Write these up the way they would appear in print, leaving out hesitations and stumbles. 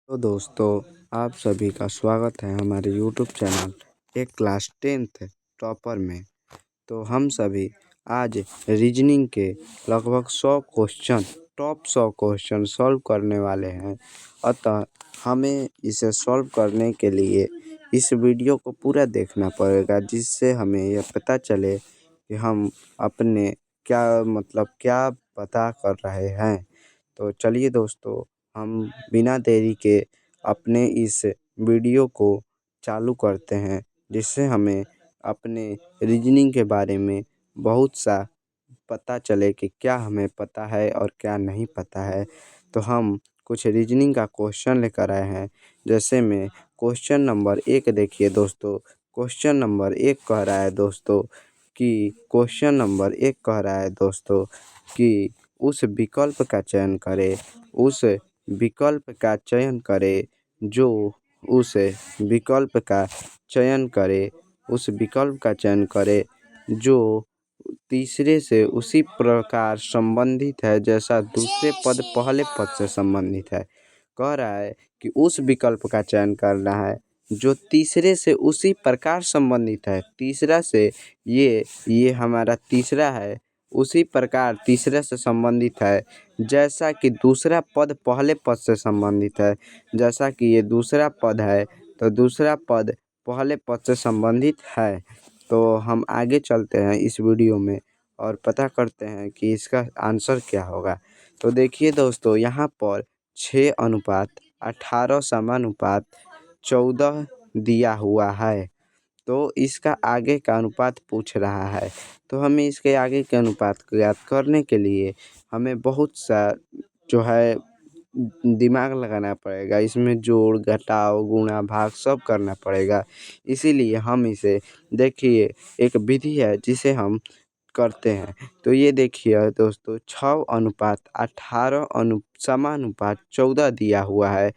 तो दोस्तों, आप सभी का स्वागत है हमारे यूट्यूब चैनल एक क्लास 10th टॉपर में। तो हम सभी आज रीजनिंग के लगभग 100 क्वेश्चन टॉप 100 क्वेश्चन सॉल्व करने वाले हैं। अतः हमें इसे सॉल्व करने के लिए इस वीडियो को पूरा देखना पड़ेगा, जिससे हमें यह पता चले कि हम अपने क्या पता कर रहे हैं। तो चलिए दोस्तों, हम बिना देरी के अपने इस वीडियो को चालू करते हैं, जिससे हमें अपने रीजनिंग के बारे में बहुत सा पता चले कि क्या हमें पता है और क्या नहीं पता है। तो हम कुछ रीजनिंग का क्वेश्चन लेकर आए हैं। जैसे में क्वेश्चन नंबर 1 देखिए दोस्तों। क्वेश्चन नंबर 1 कह रहा है दोस्तों कि उस विकल्प का चयन करें जो तीसरे से उसी प्रकार संबंधित है जैसा दूसरे पद पहले पद से संबंधित है। कह रहा है कि उस विकल्प का चयन करना है जो तीसरे से उसी प्रकार संबंधित है। तीसरा से ये हमारा तीसरा है, उसी प्रकार तीसरे से संबंधित है जैसा कि दूसरा पद पहले पद से संबंधित है। जैसा कि ये दूसरा पद है तो दूसरा पद पहले पद से संबंधित है। तो हम आगे चलते हैं इस वीडियो में और पता करते हैं कि इसका आंसर क्या होगा। तो देखिए दोस्तों, यहाँ पर 6:18 समानुपात 14 दिया हुआ है। तो इसका आगे का अनुपात पूछ रहा है। तो हमें इसके आगे के अनुपात को ज्ञात करने के लिए हमें बहुत सा जो है दिमाग लगाना पड़ेगा। इसमें जोड़, घटाव, गुणा, भाग सब करना पड़ेगा। इसीलिए हम इसे देखिए, एक विधि है जिसे हम करते हैं। तो ये देखिए दोस्तों, 6:18 समानुपात 14 दिया हुआ है।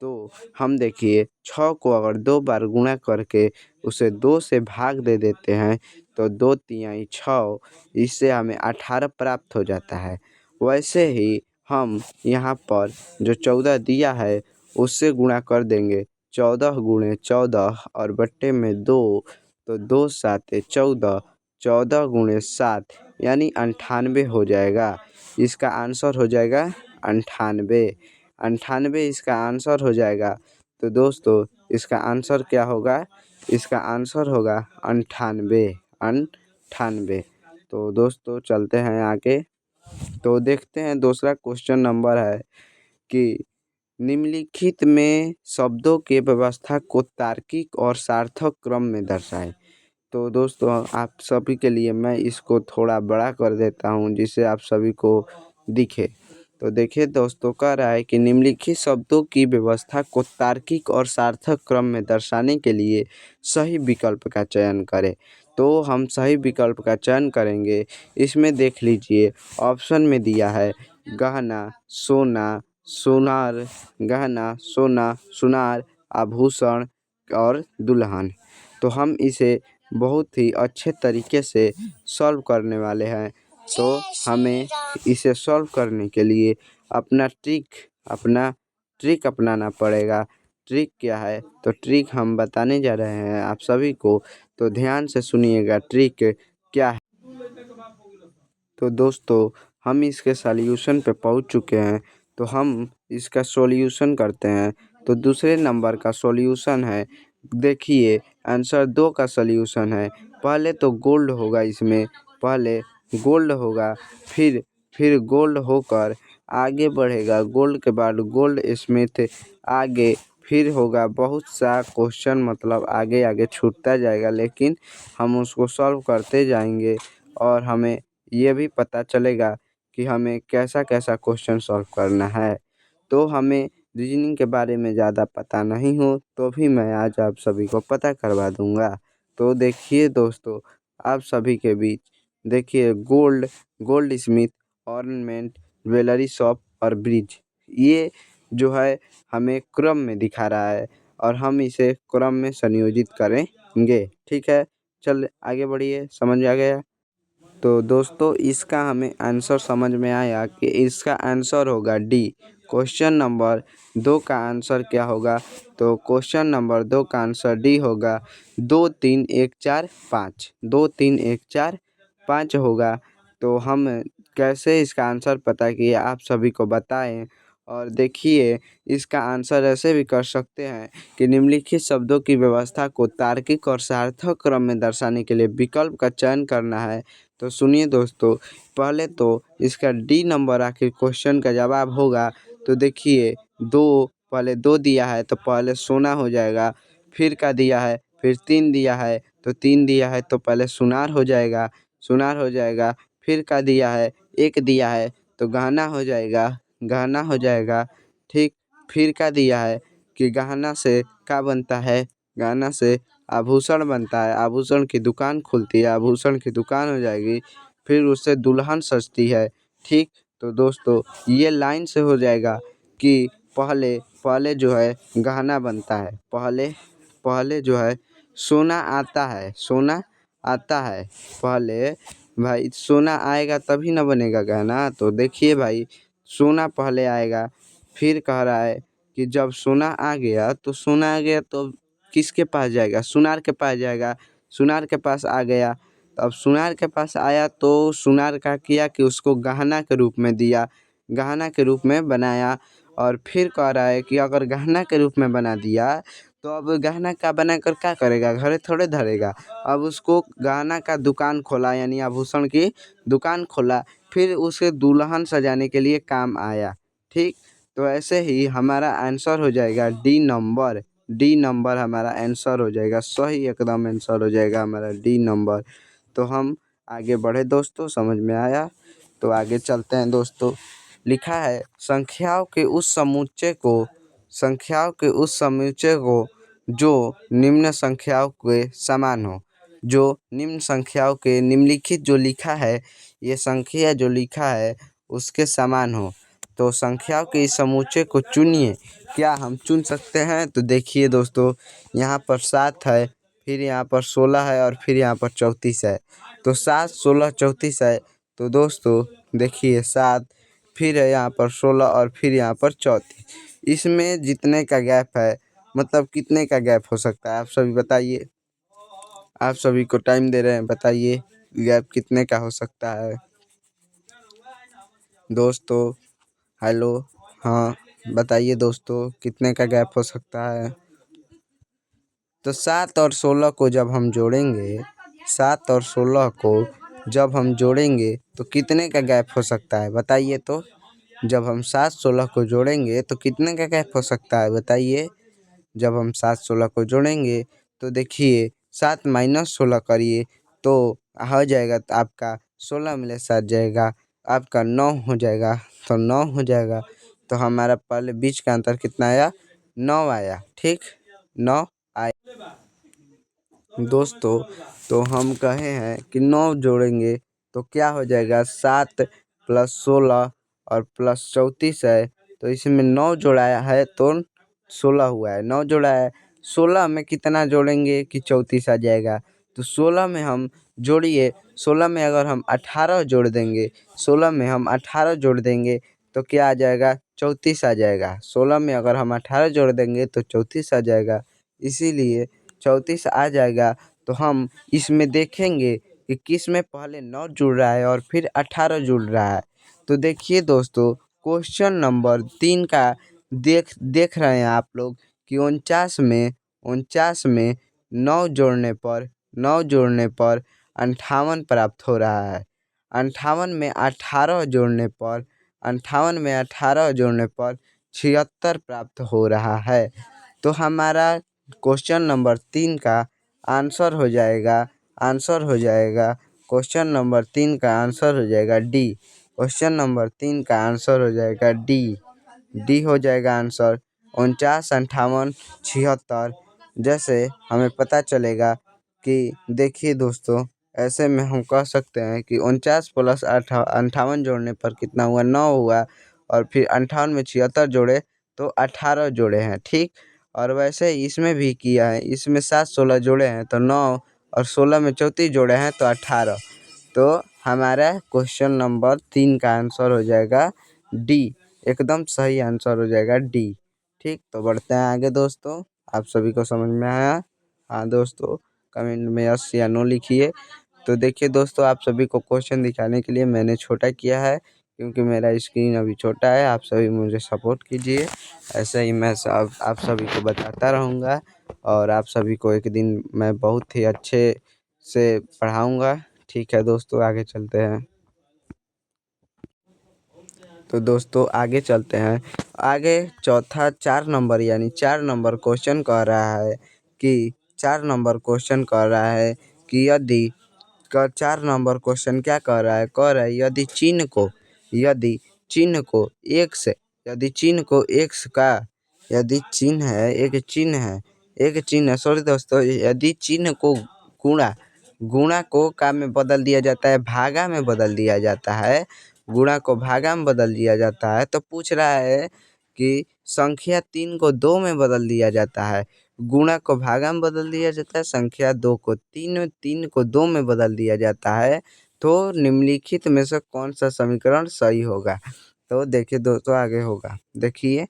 तो हम देखिए 6 को अगर 2 बार गुणा करके उसे 2 से भाग दे देते हैं तो 2×3 6, इससे हमें 18 प्राप्त हो जाता है। वैसे ही हम यहाँ पर जो 14 दिया है उससे गुणा कर देंगे। 14×14 और बट्टे में 2, तो 2×7=14, 14×7 यानी 98 हो जाएगा। इसका आंसर हो जाएगा 98। 98 इसका आंसर हो जाएगा। तो दोस्तों, इसका आंसर क्या होगा? इसका आंसर होगा 98। 98। तो दोस्तों चलते हैं आगे। तो देखते हैं दूसरा क्वेश्चन नंबर है कि निम्नलिखित में शब्दों के व्यवस्था को तार्किक और सार्थक क्रम में दर्शाएं। तो दोस्तों, आप सभी के लिए मैं इसको थोड़ा बड़ा कर देता हूँ जिससे आप सभी को दिखे। तो देखिए दोस्तों, कह रहा है कि निम्नलिखित शब्दों की व्यवस्था को तार्किक और सार्थक क्रम में दर्शाने के लिए सही विकल्प का चयन करें। तो हम सही विकल्प का चयन करेंगे। इसमें देख लीजिए, ऑप्शन में दिया है गहना, सोना, सोनार, गहना, सोना, सुनार, आभूषण और दुल्हन। तो हम इसे बहुत ही अच्छे तरीके से सॉल्व करने वाले हैं। तो हमें इसे सॉल्व करने के लिए अपना ट्रिक अपनाना पड़ेगा। ट्रिक क्या है? तो ट्रिक हम बताने जा रहे हैं आप सभी को, तो ध्यान से सुनिएगा ट्रिक क्या है। तो दोस्तों, हम इसके सॉल्यूशन पे पहुंच चुके हैं। तो हम इसका सॉल्यूशन करते हैं। तो दूसरे नंबर का सॉल्यूशन है, देखिए आंसर 2 का सॉल्यूशन है। पहले तो गोल्ड होगा, इसमें पहले गोल्ड होगा, फिर गोल्ड होकर आगे बढ़ेगा। गोल्ड के बाद गोल्ड स्मिथ, आगे फिर होगा बहुत सा क्वेश्चन, मतलब आगे आगे छूटता जाएगा, लेकिन हम उसको सॉल्व करते जाएंगे और हमें ये भी पता चलेगा कि हमें कैसा कैसा क्वेश्चन सॉल्व करना है। तो हमें रीजनिंग के बारे में ज़्यादा पता नहीं हो तो भी मैं आज आप सभी को पता करवा दूंगा। तो देखिए दोस्तों, आप सभी के बीच देखिए gold Smith, ornament, jewellery shop और ब्रिज, ये जो है हमें क्रम में दिखा रहा है और हम इसे क्रम में संयोजित करेंगे। ठीक है, चल आगे बढ़िए, समझ आ गया? तो दोस्तों, इसका हमें आंसर समझ में आया कि इसका आंसर होगा डी, क्वेश्चन नंबर 2 का आंसर क्या होगा? तो क्वेश्चन नंबर 2 का आंसर डी होगा। 2 3 1 4 5, 2 3 1 4 5 होगा। तो हम कैसे इसका आंसर पता किए आप सभी को बताएं। और देखिए, इसका आंसर ऐसे भी कर सकते हैं कि निम्नलिखित शब्दों की व्यवस्था को तार्किक और सार्थक क्रम में दर्शाने के लिए विकल्प का चयन करना है। तो सुनिए दोस्तों, पहले तो इसका डी नंबर आखिर क्वेश्चन का जवाब होगा। तो देखिए, पहले 2 दिया है तो पहले सोना हो जाएगा। फिर का दिया है, फिर 3 दिया है तो 3 दिया है तो पहले सुनार हो जाएगा, सुनार हो जाएगा। फिर का दिया है, 1 दिया है तो गहना हो जाएगा, गहना हो जाएगा। ठीक, फिर का दिया है कि गहना से क्या बनता है? गहना से आभूषण बनता है, आभूषण की दुकान खुलती है, आभूषण की दुकान हो जाएगी। फिर उससे दुल्हन सजती है। ठीक, तो दोस्तों ये लाइन से हो जाएगा कि पहले पहले जो है गहना बनता है, पहले पहले जो है सोना आता है, सोना आता है पहले। भाई सोना आएगा तभी ना बनेगा गहना। तो देखिए भाई, सोना पहले आएगा। फिर कह रहा है कि जब सोना आ गया तो सोना आ गया तो किसके पास जाएगा? सुनार के पास जाएगा। सुनार के पास आ गया, तो अब सुनार के पास आया तो सुनार का किया कि उसको गहना के रूप में दिया, गहना के रूप में बनाया। और फिर कह रहा है कि अगर गहना के रूप में बना दिया तो अब गहना का बनाकर क्या करेगा? घरे थोड़े धरेगा। अब उसको गहना का दुकान खोला, यानी आभूषण की दुकान खोला। फिर उसे दुल्हन सजाने के लिए काम आया। ठीक, तो ऐसे ही हमारा आंसर हो जाएगा डी नंबर। डी नंबर हमारा आंसर हो जाएगा, सही एकदम आंसर हो जाएगा हमारा डी नंबर। तो हम आगे बढ़े दोस्तों, समझ में आया? तो आगे चलते हैं दोस्तों। लिखा है, संख्याओं के उस समुच्चय को जो निम्न संख्याओं के समान हो। जो निम्न संख्याओं के निम्नलिखित जो लिखा है, ये संख्या जो लिखा है उसके समान हो। तो संख्याओं के इस समुच्चय को चुनिए। क्या हम चुन सकते हैं? तो देखिए दोस्तों, यहाँ पर 7 है, फिर यहाँ पर 16 है और फिर यहाँ पर 34 है। तो 7 16 34 है। तो दोस्तों देखिए, 7, फिर है यहाँ पर 16 और फिर यहाँ पर 34। इसमें जितने का गैप है, मतलब कितने का गैप हो सकता है आप सभी बताइए। आप सभी को टाइम दे रहे हैं, बताइए गैप कितने का हो सकता है दोस्तों? हेलो, हाँ बताइए दोस्तों, कितने का गैप हो सकता है? तो 7 और 16 को जब हम जोड़ेंगे, 7 और 16 को जब हम जोड़ेंगे तो कितने का गैप हो सकता है बताइए तो? जब हम 7 16 को जोड़ेंगे तो कितने का गैप हो सकता है बताइए? जब हम 7 16 को जोड़ेंगे तो देखिए, 7 माइनस 16 करिए तो हो जाएगा, तो आपका 16 मिले 7 जाएगा, आपका 9 हो जाएगा। तो 9 हो जाएगा, तो हमारा पहले बीच का अंतर कितना आया? 9 आया। ठीक, 9 आया दोस्तों। तो हम कहे हैं कि 9 जोड़ेंगे तो क्या हो जाएगा? 7 प्लस 16 और प्लस 34 है। तो इसमें 9 जोड़ाया है तो 16 हुआ है। 9 जोड़ा है, 16 में कितना जोड़ेंगे कि 34 आ जाएगा? तो 16 में हम जोड़िए, 16 में अगर हम 18 जोड़ देंगे, 16 में हम 18 जोड़ देंगे तो क्या आ जाएगा? 34 आ जाएगा। 16 में अगर हम 18 जोड़ देंगे तो 34 आ जाएगा। इसीलिए 34 आ जाएगा। तो हम इसमें देखेंगे कि किस में पहले 9 जुड़ रहा है और फिर 18 जुड़ रहा है। तो देखिए दोस्तों, क्वेश्चन नंबर 3 का देख रहे हैं आप लोग कि 49 में 9 जोड़ने पर 58 प्राप्त हो रहा है। 58 में 18 जोड़ने पर 76 प्राप्त हो रहा है। तो हमारा क्वेश्चन नंबर 3 का आंसर हो जाएगा, क्वेश्चन नंबर 3 का आंसर हो जाएगा डी। क्वेश्चन नंबर 3 का आंसर हो जाएगा डी। डी हो जाएगा आंसर। 49 58 76, जैसे हमें पता चलेगा कि देखिए दोस्तों, ऐसे में हम कह सकते हैं कि 49 प्लस 58 जोड़ने पर कितना हुआ? 9 हुआ। और फिर 58 में 76 जोड़े तो 18 जोड़े हैं। ठीक, और वैसे ही इसमें भी किया है, इसमें 7 16 जोड़े हैं तो 9 और 16 में 34 जोड़े हैं तो 18। तो हमारा क्वेश्चन नंबर 3 का आंसर हो जाएगा डी। एकदम सही आंसर हो जाएगा डी। ठीक, तो बढ़ते हैं आगे दोस्तों। आप सभी को समझ में आया? हाँ दोस्तों, कमेंट में यस या नो लिखिए। तो देखिए दोस्तों, आप सभी को क्वेश्चन दिखाने के लिए मैंने छोटा किया है, क्योंकि मेरा स्क्रीन अभी छोटा है। आप सभी मुझे सपोर्ट कीजिए, ऐसे ही मैं सब आप सभी को बताता रहूँगा, और आप सभी को एक दिन मैं बहुत ही अच्छे से पढ़ाऊँगा। ठीक है दोस्तों, आगे चलते हैं। तो दोस्तों आगे चलते हैं। आगे चौथा 4 नंबर यानी 4 नंबर क्वेश्चन कह रहा है कि 4 नंबर क्वेश्चन कह रहा है कि यदि 4 नंबर क्वेश्चन क्या कह रहा है यदि चिन्ह को x यदि चिन्ह को x का यदि चिन्ह है एक चिन्ह है सॉरी दोस्तों, यदि चिन्ह को गुणा गुणा को का में बदल दिया जाता है, भागा में बदल दिया जाता है, गुणा को भागा में बदल दिया जाता है, तो पूछ रहा है कि संख्या 3 को 2 में बदल दिया जाता है, गुणा को भागा में बदल दिया जाता है, संख्या 2 को 3 को 2 में बदल दिया जाता है, तो निम्नलिखित में से कौन सा समीकरण सही होगा? तो देखिए दोस्तों, आगे होगा देखिए।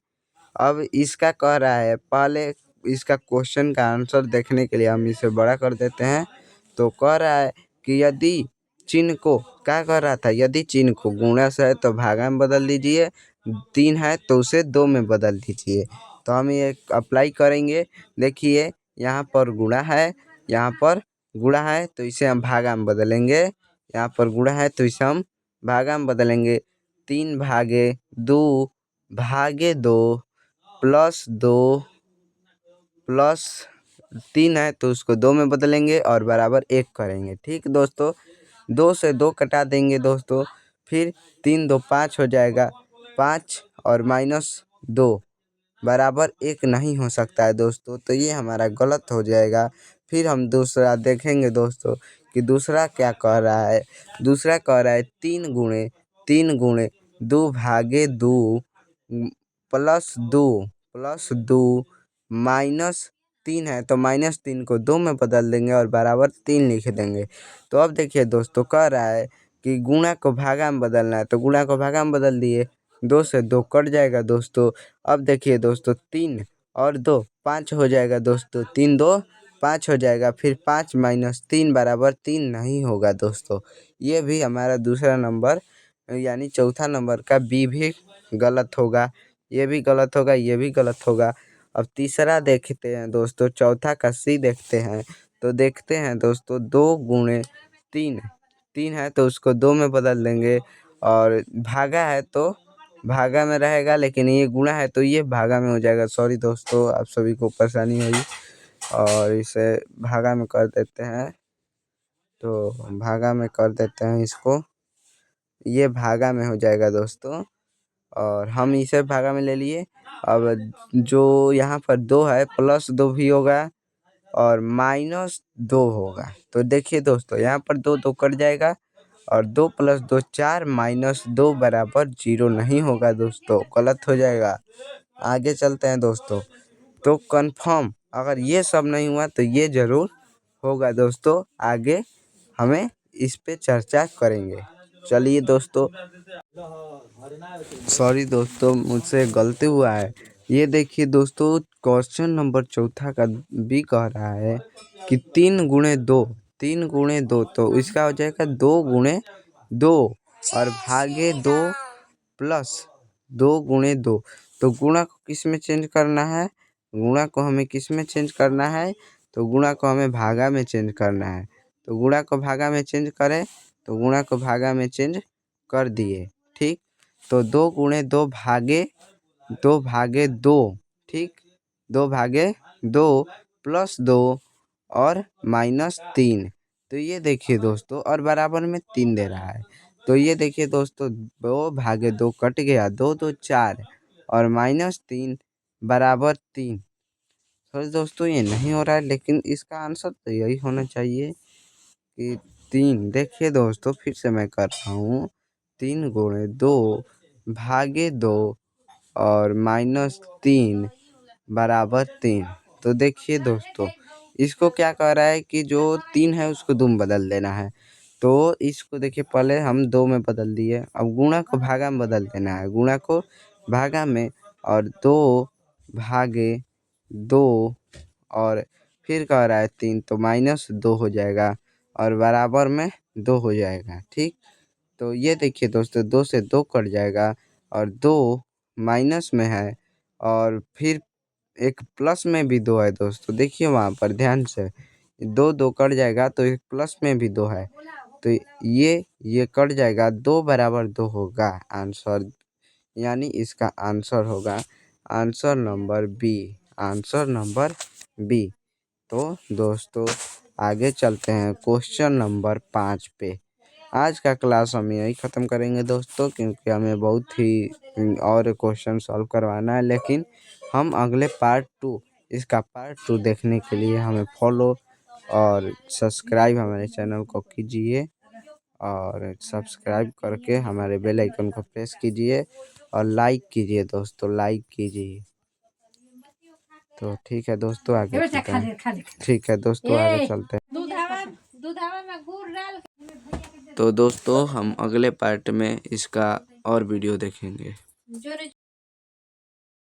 अब इसका कह रहा है, पहले इसका क्वेश्चन का आंसर देखने के लिए हम इसे बड़ा कर देते हैं। तो कह रहा है कि यदि चिन्ह को क्या कह रहा था, यदि चिन्ह को गुणा से है तो भागा में बदल दीजिए, 3 है तो उसे 2 में बदल दीजिए। तो हम ये अप्लाई करेंगे। देखिए यहाँ पर गुणा है, यहाँ पर गुणा है तो इसे हम भागा में बदलेंगे, यहाँ पर गुणा है तो इसे हम भागा में बदलेंगे। 3 भागे 2 भागे 2 प्लस 2 प्लस 3 है तो उसको 2 में बदलेंगे और बराबर 1 करेंगे। ठीक दोस्तों, 2 से 2 कटा देंगे दोस्तों, फिर 3 2 5 हो जाएगा, 5 और -2 बराबर 1 नहीं हो सकता है दोस्तों, तो ये हमारा गलत हो जाएगा। फिर हम दूसरा देखेंगे दोस्तों कि दूसरा क्या कह रहा है। दूसरा कह रहा है 3 गुणे 2 भागे 2 प्लस 2 -3 है तो -3 को 2 में बदल देंगे और बराबर 3 लिख देंगे। तो अब देखिए दोस्तों, कह रहा है कि गुणा को भागा में बदलना है, तो गुणा को भागा में बदल दिए, 2 से 2 कट जाएगा दोस्तों। अब देखिए दोस्तों, 3 और 2 5 हो जाएगा दोस्तों, 3 2 5 हो जाएगा, फिर 5 -3 बराबर 3 नहीं होगा दोस्तों। ये भी हमारा दूसरा नंबर यानी चौथा नंबर का बी भी गलत होगा, ये भी गलत होगा, ये भी गलत होगा। अब तीसरा देखते हैं दोस्तों, चौथा का सी देखते हैं। तो देखते हैं दोस्तों, 2 गुणे 3 है तो उसको 2 में बदल देंगे, और भागा है तो भागा में रहेगा, लेकिन ये गुणा है तो ये भागा में हो जाएगा। सॉरी दोस्तों, आप सभी को परेशानी हुई, और इसे भागा में कर देते हैं। तो भागा में कर देते हैं इसको, ये भागा में हो जाएगा दोस्तों, और हम इसे भागा में ले लिए। अब जो यहाँ पर 2 है +2 भी होगा और -2 होगा। तो देखिए दोस्तों, यहाँ पर 2 2 कट जाएगा, और 2 + 2 4 -2 बराबर 0 नहीं होगा दोस्तों, गलत हो जाएगा। आगे चलते हैं दोस्तों। तो कंफर्म अगर ये सब नहीं हुआ तो ये ज़रूर होगा दोस्तों, आगे हमें इस पे चर्चा करेंगे। चलिए दोस्तों, सॉरी दोस्तों, मुझसे गलती हुआ है। ये देखिए दोस्तों, क्वेश्चन नंबर चौथा का भी कह रहा है कि 3 गुणे 2 तो इसका हो जाएगा 2 गुणे 2 और भागे 2 प्लस 2 गुणे 2। तो गुणा को किस में चेंज करना है, गुणा को हमें किस में चेंज करना है, तो गुणा को हमें भागा में चेंज करना है। तो गुणा को भागा में चेंज करें, तो गुणा को भागा में चेंज कर दिए। ठीक, तो 2 गुणे 2 भागे 2 ठीक, 2 भागे 2 +2 और -3। तो ये देखिए दोस्तों, और बराबर में 3 दे रहा है। तो ये देखिए दोस्तों, 2 भागे 2 कट गया, 2 2 4 और -3 बराबर 3। सॉरी दोस्तों, ये नहीं हो रहा है, लेकिन इसका आंसर तो यही होना चाहिए कि 3। देखिए दोस्तों, फिर से मैं कर रहा हूँ, 3 गुणे 2 भागे 2 और -3 बराबर 3। तो देखिए दोस्तों, इसको क्या कह रहा है कि जो 3 है उसको 2 में बदल देना है। तो इसको देखिए, पहले हम 2 में बदल दिए, अब गुणा को भागा में बदल देना है, गुणा को भागा में और 2 भागे 2 और फिर कह रहा है 3 तो -2 हो जाएगा और बराबर में 2 हो जाएगा। ठीक, तो ये देखिए दोस्तों 2 से 2 कट जाएगा और 2 माइनस में है और फिर एक प्लस में भी 2 है दोस्तों। देखिए वहाँ पर ध्यान से 2 कट जाएगा तो एक प्लस में भी 2 है तो ये कट जाएगा 2 बराबर 2 होगा आंसर, यानी इसका आंसर होगा answer number B, answer number B. तो दोस्तों आगे चलते हैं क्वेश्चन नंबर 5 पे। आज का क्लास हम यही ख़त्म करेंगे दोस्तों, क्योंकि हमें बहुत ही और क्वेश्चन सॉल्व करवाना है, लेकिन हम अगले पार्ट 2 इसका पार्ट 2 देखने के लिए हमें फॉलो और सब्सक्राइब हमारे चैनल को कीजिए और सब्सक्राइब करके हमारे बेल आइकन को प्रेस कीजिए और लाइक कीजिए दोस्तों, लाइक कीजिए। तो ठीक है दोस्तों आगे चलते हैं। ठीक है दोस्तों आगे चलते हैं। दूधावा में गुड़ डाल। तो दोस्तों हम अगले पार्ट में इसका और वीडियो देखेंगे।